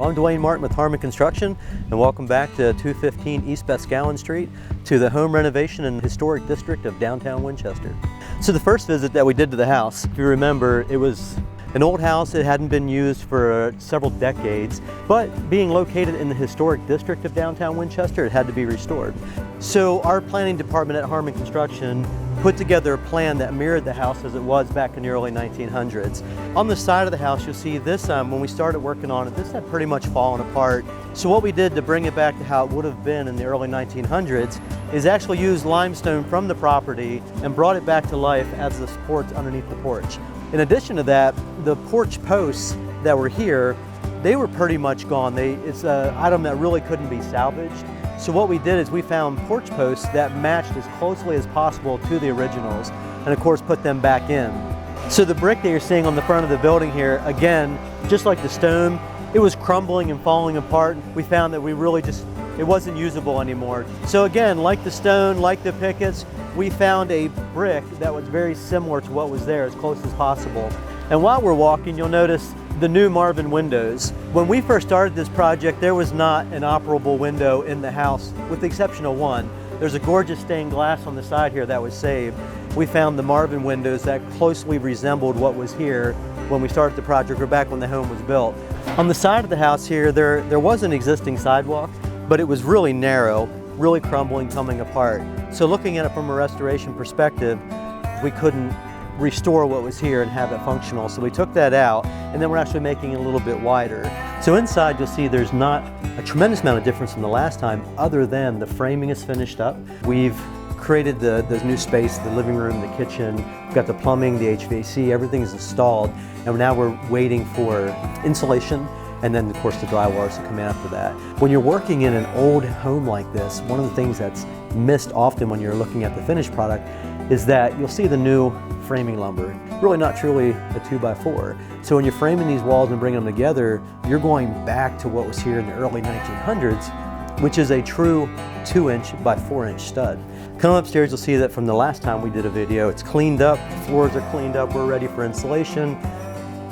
I'm Dwayne Martin with Harmon Construction, and welcome back to 215 East Boscawen Street to the home renovation and historic district of downtown Winchester. So the first visit that we did to the house, if you remember, it was an old house that hadn't been used for several decades, but being located in the historic district of downtown Winchester, it had to be restored. So our planning department at Harmon Construction put together a plan that mirrored the house as it was back in the early 1900s. On the side of the house, you'll see this, when we started working on it, this had pretty much fallen apart. So what we did to bring it back to how it would have been in the early 1900s is actually use limestone from the property and brought it back to life as the supports underneath the porch. In addition to that, the porch posts that were here, they were pretty much gone. It's an item that really couldn't be salvaged. So what we did is we found porch posts that matched as closely as possible to the originals, and of course put them back in. So the brick that you're seeing on the front of the building here, again, just like the stone, it was crumbling and falling apart. We found that it wasn't usable anymore. So again, like the stone, like the pickets, we found a brick that was very similar to what was there as close as possible. And while we're walking, you'll notice the new Marvin windows. When we first started this project, there was not an operable window in the house, with the exception of one. There's a gorgeous stained glass on the side here that was saved. We found the Marvin windows that closely resembled what was here when we started the project, or back when the home was built. On the side of the house here, there was an existing sidewalk, but it was really narrow, really crumbling, coming apart. So looking at it from a restoration perspective, we couldn't restore what was here and have it functional. So we took that out, and then we're actually making it a little bit wider. So inside you'll see there's not a tremendous amount of difference from the last time, other than the framing is finished up. We've created the new space, the living room, the kitchen. We've got the plumbing, the HVAC, everything is installed. And now we're waiting for insulation, and then of course the drywall to come in after that. When you're working in an old home like this, one of the things that's missed often when you're looking at the finished product is that you'll see the new framing lumber. Really not truly a 2x4. So when you're framing these walls and bringing them together, you're going back to what was here in the early 1900s, which is a true 2" by 4" stud. Coming upstairs, you'll see that from the last time we did a video, it's cleaned up, the floors are cleaned up, we're ready for insulation.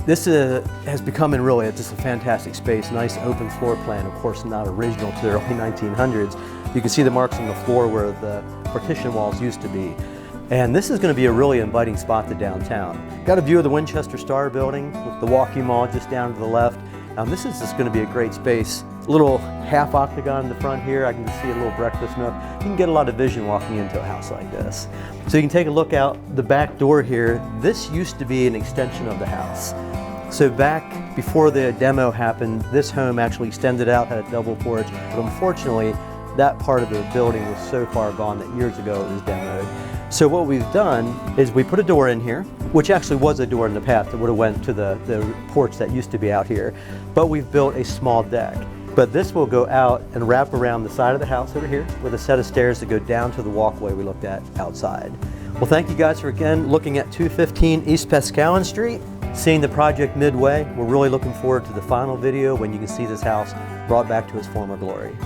This has become it's just a fantastic space, nice open floor plan, of course not original to the early 1900s. You can see the marks on the floor where the partition walls used to be. And this is going to be a really inviting spot to downtown. Got a view of the Winchester Star building with the walking mall just down to the left. This is just going to be a great space. A little half octagon in the front here. I can see a little breakfast nook. You can get a lot of vision walking into a house like this. So you can take a look out the back door here. This used to be an extension of the house. So back before the demo happened, this home actually extended out, had a double porch, but unfortunately that part of the building was so far gone that years ago it was demoed. So what we've done is we put a door in here, which actually was a door in the past that would have went to the porch that used to be out here, but we've built a small deck. But this will go out and wrap around the side of the house over here with a set of stairs that go down to the walkway we looked at outside. Well, thank you guys for again looking at 215 East Boscawen Street, seeing the project midway. We're really looking forward to the final video when you can see this house brought back to its former glory.